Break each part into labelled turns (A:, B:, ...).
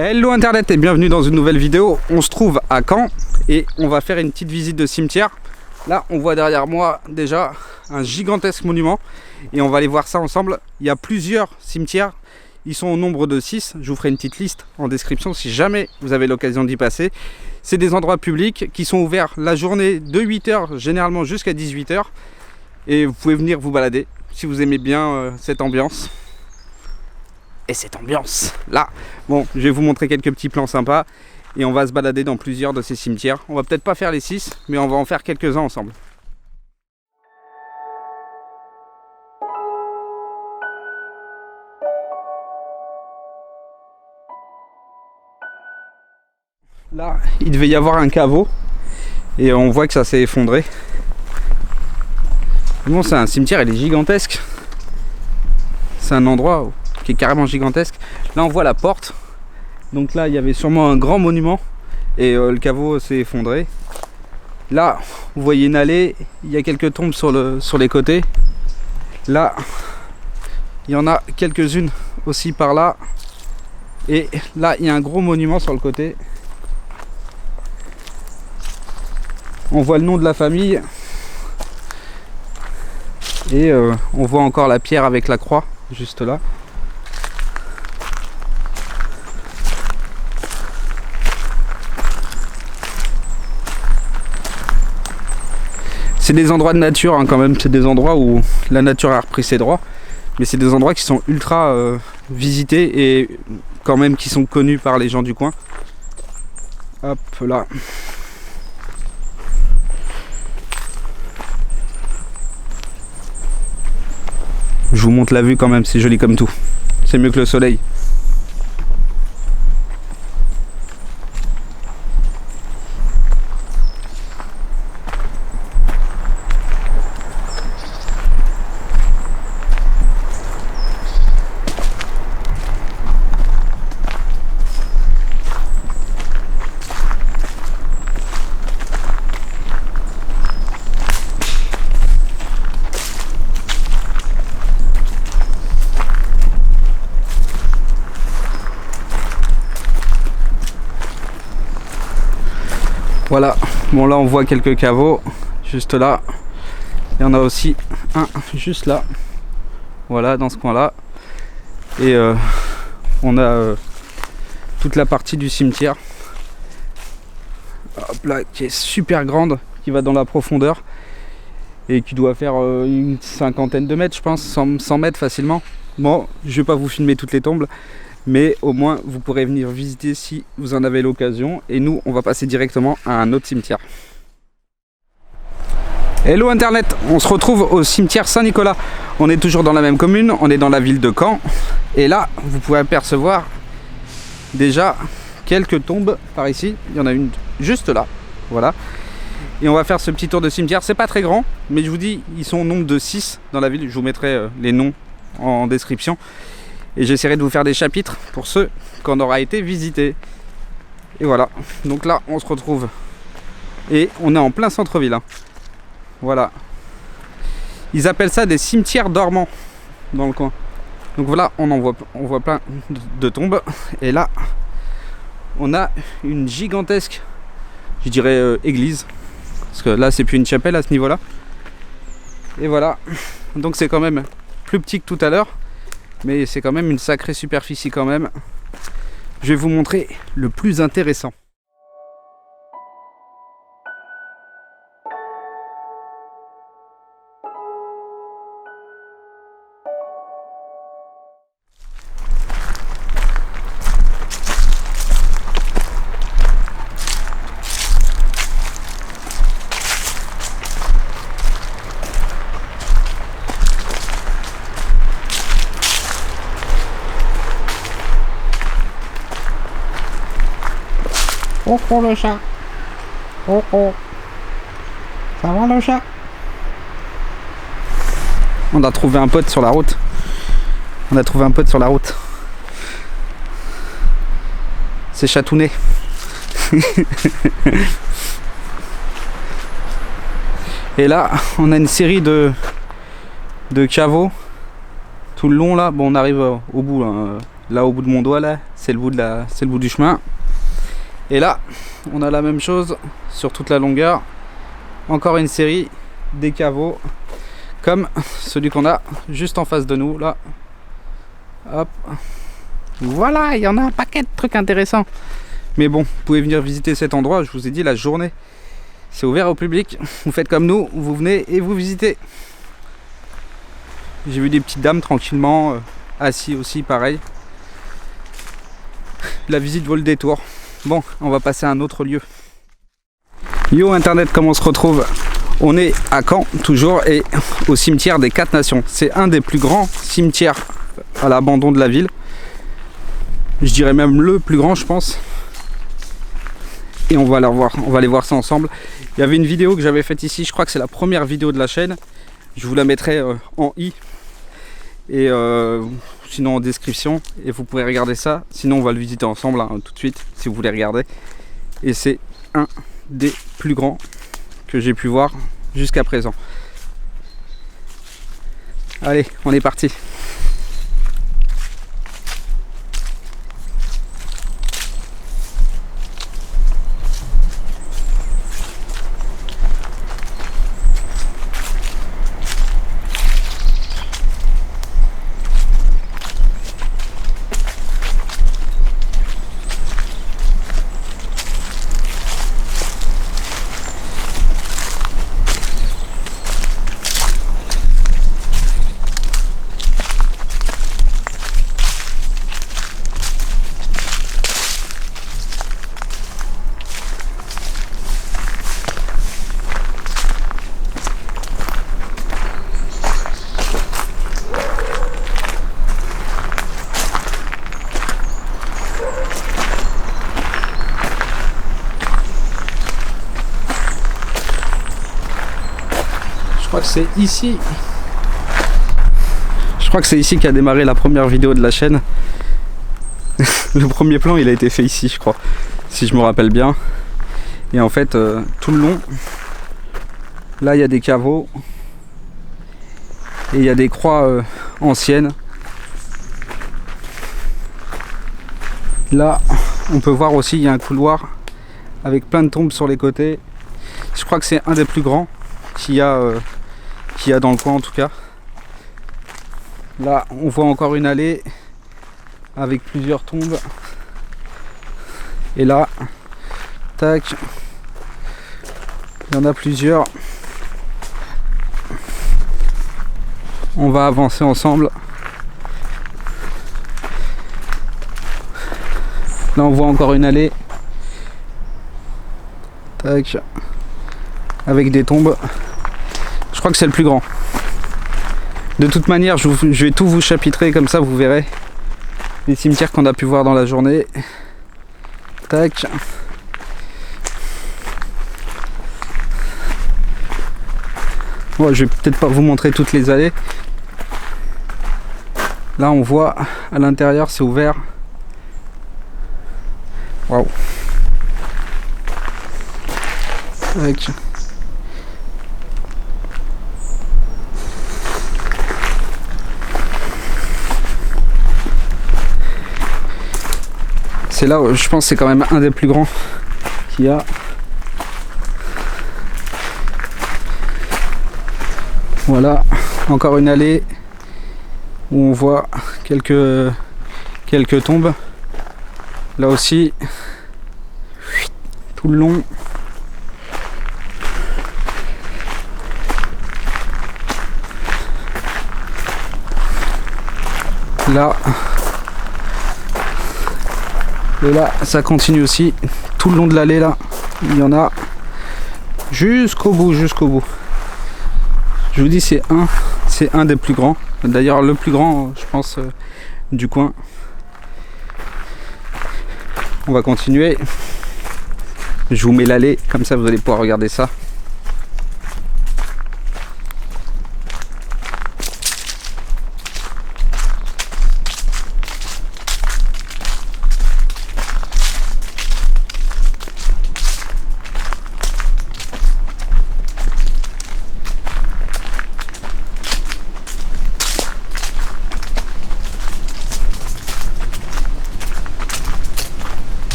A: Hello internet et bienvenue dans une nouvelle vidéo. On se trouve à Caen et on va faire une petite visite de cimetière. Là on voit derrière moi déjà un gigantesque monument et on va aller voir ça ensemble. Il y a plusieurs cimetières, ils sont au nombre de 6. Je vous ferai une petite liste en description si jamais vous avez l'occasion d'y passer. C'est des endroits publics qui sont ouverts la journée de 8 h généralement jusqu'à 18 h. Et vous pouvez venir vous balader si vous aimez bien cette ambiance. Et cette ambiance là, bon, je vais vous montrer quelques petits plans sympas et on va se balader dans plusieurs de ces cimetières. On va peut-être pas faire les 6, mais on va en faire quelques-uns ensemble. Là, il devait y avoir un caveau et on voit que ça s'est effondré. Bon, c'est un cimetière, il est gigantesque. C'est un endroit qui est carrément gigantesque. Là on voit la porte, donc là il y avait sûrement un grand monument et le caveau s'est effondré. Là vous voyez une allée, il y a quelques tombes sur les côtés. Là il y en a quelques-unes aussi par là, et là il y a un gros monument sur le côté. On voit le nom de la famille et on voit encore la pierre avec la croix juste là. C'est des endroits de nature hein, quand même, c'est des endroits où la nature a repris ses droits, mais c'est des endroits qui sont ultra visités et quand même qui sont connus par les gens du coin. Hop là. Je vous montre la vue quand même, c'est joli comme tout. C'est mieux que le soleil. Voilà, bon là on voit quelques caveaux, juste là. Il y en a aussi un juste là, voilà dans ce coin là. Et on a toute la partie du cimetière, hop là, qui est super grande, qui va dans la profondeur et qui doit faire une cinquantaine de mètres je pense, 100 mètres facilement. Bon, je vais pas vous filmer toutes les tombes, mais au moins vous pourrez venir visiter si vous en avez l'occasion. Et nous on va passer directement à un autre cimetière. Hello internet, on se retrouve au cimetière Saint-Nicolas. On est toujours dans la même commune, on est dans la ville de Caen. Et là vous pouvez apercevoir déjà quelques tombes par ici. Il y en a une juste là, voilà. Et on va faire ce petit tour de cimetière, c'est pas très grand, mais je vous dis ils sont au nombre de 6 dans la ville. Je vous mettrai les noms en description. Et j'essaierai de vous faire des chapitres pour ceux qu'on aura été visités. Et voilà, donc là on se retrouve et on est en plein centre-ville hein. Voilà, ils appellent ça des cimetières dormants dans le coin. Donc voilà, on voit plein de tombes. Et là on a une gigantesque, je dirais église, parce que là c'est plus une chapelle à ce niveau là. Et voilà, donc c'est quand même plus petit que tout à l'heure, mais c'est quand même une sacrée superficie quand même. Je vais vous montrer le plus intéressant.
B: Oh oh le chat. Oh oh. Ça va le chat?
A: On a trouvé un pote sur la route. C'est Chatounet. Et là, on a une série de caveaux tout le long là. Bon, on arrive au bout là, Là au bout de mon doigt là, c'est le bout du chemin. Et là, on a la même chose sur toute la longueur. Encore une série des caveaux comme celui qu'on a juste en face de nous là. Hop. Voilà, il y en a un paquet de trucs intéressants. Mais bon, vous pouvez venir visiter cet endroit, je vous ai dit, la journée. C'est ouvert au public. Vous faites comme nous, vous venez et vous visitez. J'ai vu des petites dames tranquillement, assis aussi, pareil. La visite vaut le détour. Bon, on va passer à un autre lieu. Yo Internet, comment on se retrouve? On est à Caen, toujours, et au cimetière des 4 Nations. C'est un des plus grands cimetières à l'abandon de la ville. Je dirais même le plus grand, je pense. Et on va aller voir ça ensemble. Il y avait une vidéo que j'avais faite ici, je crois que c'est la première vidéo de la chaîne. Je vous la mettrai en i. Et sinon en description. Et vous pourrez regarder ça. Sinon on va le visiter ensemble hein, tout de suite, si vous voulez regarder. Et c'est un des plus grands que j'ai pu voir jusqu'à présent. Allez, on est parti. Je crois que c'est ici. Je crois que c'est ici qu'a démarré la première vidéo de la chaîne. Le premier plan, il a été fait ici, je crois, si je me rappelle bien. Et en fait, tout le long, là, il y a des caveaux et il y a des croix anciennes. Là, on peut voir aussi, il y a un couloir avec plein de tombes sur les côtés. Je crois que c'est un des plus grands qu'il y a dans le coin en tout cas. Là on voit encore une allée avec plusieurs tombes. Et là, tac, il y en a plusieurs. On va avancer ensemble. Là on voit encore une allée. Tac. Avec des tombes. Je crois que c'est le plus grand. De toute manière, je vais tout vous chapitrer, comme ça vous verrez les cimetières qu'on a pu voir dans la journée. Tac. Bon, je vais peut-être pas vous montrer toutes les allées. Là, on voit à l'intérieur, c'est ouvert. Waouh. Tac. C'est là où je pense que c'est quand même un des plus grands qu'il y a. Voilà, encore une allée où on voit quelques tombes. Là aussi, tout le long. Là. Et là, ça continue aussi. Tout le long de l'allée, là, il y en a jusqu'au bout, jusqu'au bout. Je vous dis, c'est un des plus grands. D'ailleurs, le plus grand, je pense, du coin. On va continuer. Je vous mets l'allée, comme ça vous allez pouvoir regarder ça.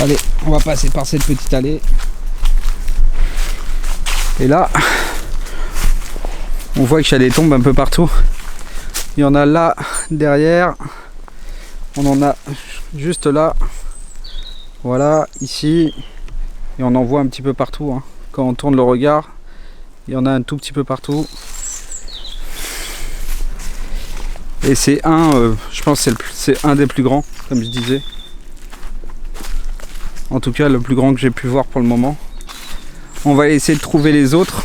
A: Allez, on va passer par cette petite allée. Et là, on voit qu'il y a des tombes un peu partout. Il y en a là, derrière. On en a juste là. Voilà, ici. Et on en voit un petit peu partout. Hein. Quand on tourne le regard, il y en a un tout petit peu partout. Et c'est je pense que c'est un des plus grands, comme je disais. En tout cas, le plus grand que j'ai pu voir pour le moment. On va essayer de trouver les autres.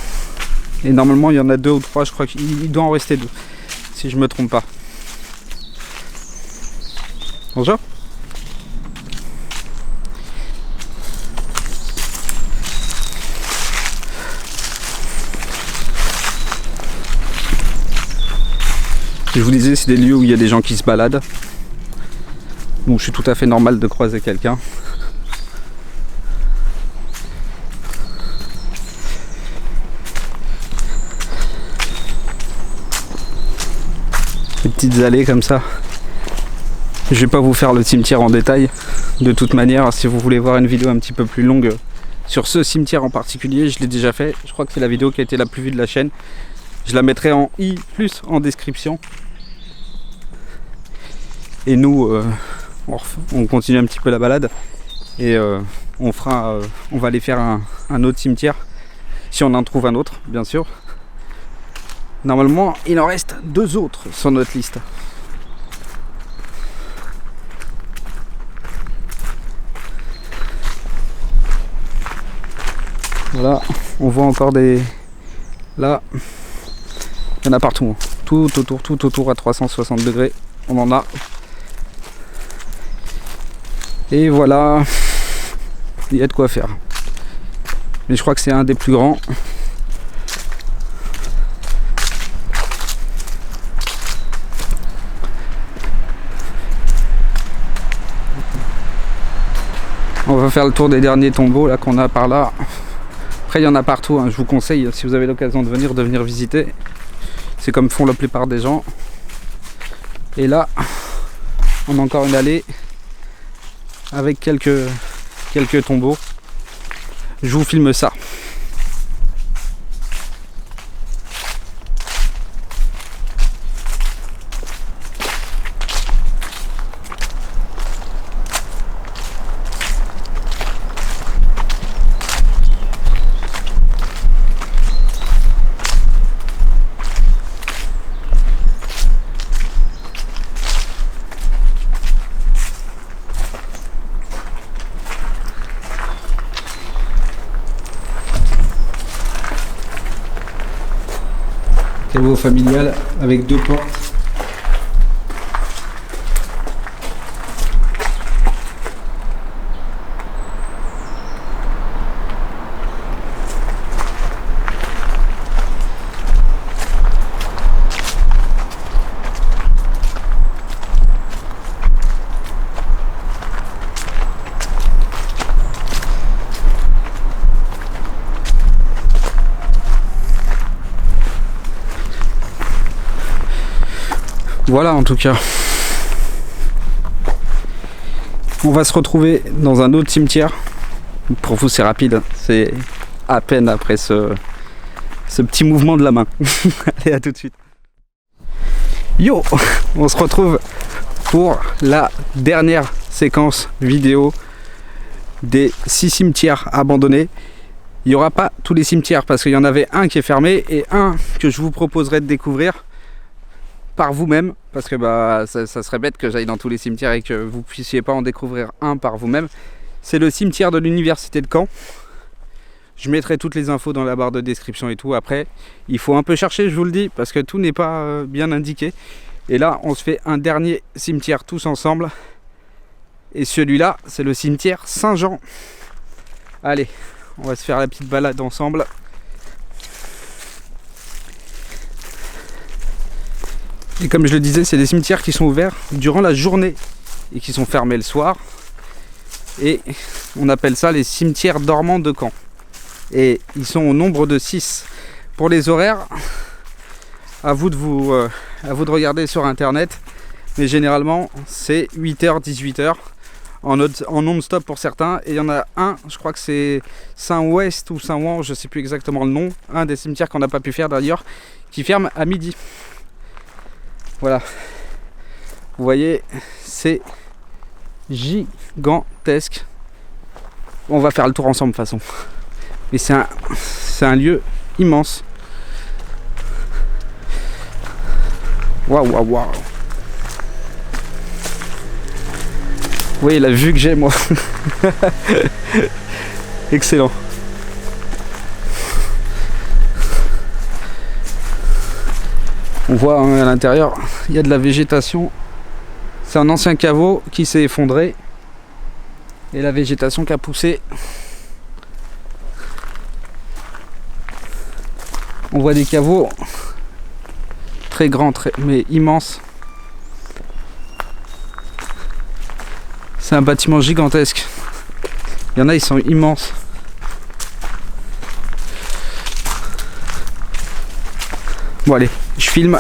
A: Et normalement, il y en a 2 ou 3. Je crois qu'il doit en rester 2. Si je me trompe pas. Bonjour. Je vous disais, c'est des lieux où il y a des gens qui se baladent. Donc je suis tout à fait normal de croiser quelqu'un. Des petites allées comme ça. Je vais pas vous faire le cimetière en détail. De toute manière, si vous voulez voir une vidéo un petit peu plus longue sur ce cimetière en particulier, je l'ai déjà fait. Je crois que c'est la vidéo qui a été la plus vue de la chaîne. Je la mettrai en i+ en description. Et nous, on continue un petit peu la balade. Et on va aller faire un autre cimetière. Si on en trouve un autre, bien sûr. Normalement, il en reste 2 autres sur notre liste. Voilà, on voit encore des... Là, il y en a partout. Hein. Tout autour à 360 degrés. On en a. Et voilà, il y a de quoi faire. Mais je crois que c'est un des plus grands. On va faire le tour des derniers tombeaux là qu'on a par là. Après il y en a partout, hein. Je vous conseille, si vous avez l'occasion de venir visiter. C'est comme font la plupart des gens. Et là, on a encore une allée avec quelques tombeaux. Je vous filme ça. Caveau familial avec 2 portes. Voilà en tout cas. On va se retrouver dans un autre cimetière. Pour vous c'est rapide, c'est à peine après ce petit mouvement de la main. Allez, à tout de suite. Yo, on se retrouve pour la dernière séquence vidéo des 6 cimetières abandonnés. Il n'y aura pas tous les cimetières parce qu'il y en avait un qui est fermé et un que je vous proposerai de découvrir par vous-même, parce que ça serait bête que j'aille dans tous les cimetières et que vous puissiez pas en découvrir un par vous-même. C'est le cimetière de l'université de Caen. Je mettrai toutes les infos dans la barre de description et tout. Après, il faut un peu chercher, je vous le dis, parce que tout n'est pas bien indiqué. Et là, on se fait un dernier cimetière tous ensemble. Et celui-là, c'est le cimetière Saint-Jean. Allez, on va se faire la petite balade ensemble. Et comme je le disais, c'est des cimetières qui sont ouverts durant la journée et qui sont fermés le soir. Et on appelle ça les cimetières dormants de Caen. Et ils sont au nombre de 6. Pour les horaires, à vous de regarder sur internet. Mais généralement, c'est 8h, 18h. en non-stop pour certains. Et il y en a un, je crois que c'est Saint-Ouest ou Saint-Ouan, je sais plus exactement le nom. Un des cimetières qu'on n'a pas pu faire d'ailleurs, qui ferme à midi. Voilà. Vous voyez, c'est gigantesque. On va faire le tour ensemble de toute façon. Mais c'est un lieu immense. Waouh, waouh, waouh. Vous voyez la vue que j'ai moi. Excellent. On voit hein, à l'intérieur, il y a de la végétation. C'est un ancien caveau qui s'est effondré. Et la végétation qui a poussé. On voit des caveaux très grands, mais immenses. C'est un bâtiment gigantesque. Il y en a, ils sont immenses. Bon allez, je filme.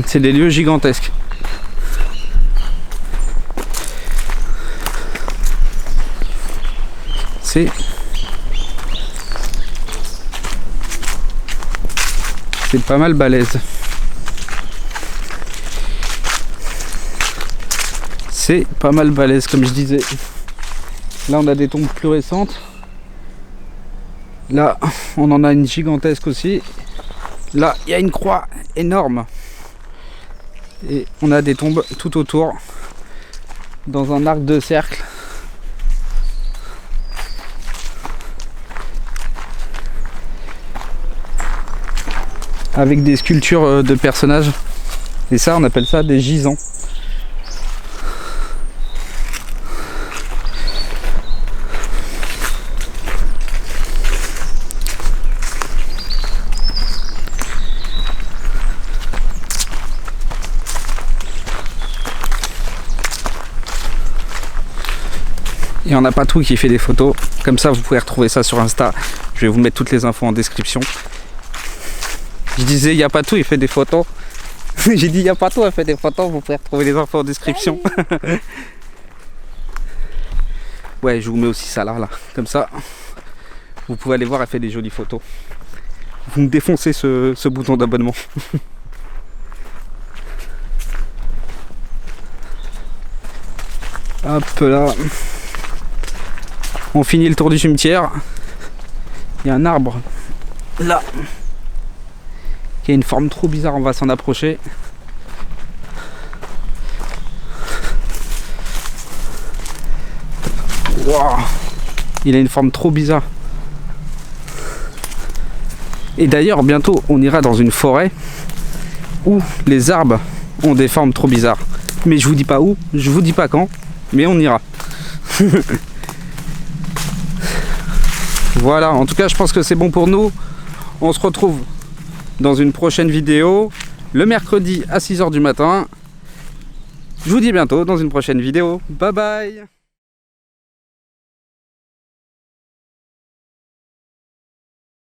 A: C'est des lieux gigantesques. C'est pas mal balèze. C'est pas mal balèze comme je disais. Là on a des tombes plus récentes. Là on en a une gigantesque aussi. Là il y a une croix énorme. Et on a des tombes tout autour. Dans un arc de cercle. Avec des sculptures de personnages. Et ça on appelle ça des gisants. Et on n'a pas tout qui fait des photos. Comme ça vous pouvez retrouver ça sur Insta. Je vais vous mettre toutes les infos en description. Je disais il n'y a pas tout, il fait des photos. J'ai dit il n'y a pas tout, il fait des photos. Vous pouvez retrouver les infos en description. Ouais, je vous mets aussi ça là. Comme ça vous pouvez aller voir, elle fait des jolies photos. Vous me défoncez ce bouton d'abonnement. Hop là. On finit le tour du cimetière. Il y a un arbre là qui a une forme trop bizarre, on va s'en approcher. Wow. Il a une forme trop bizarre. Et d'ailleurs bientôt on ira dans une forêt où les arbres ont des formes trop bizarres. Mais je vous dis pas où, je vous dis pas quand, mais on ira. Voilà, en tout cas je pense que c'est bon pour nous. On se retrouve dans une prochaine vidéo le mercredi à 6 h du matin. Je vous dis à bientôt dans une prochaine vidéo. Bye bye.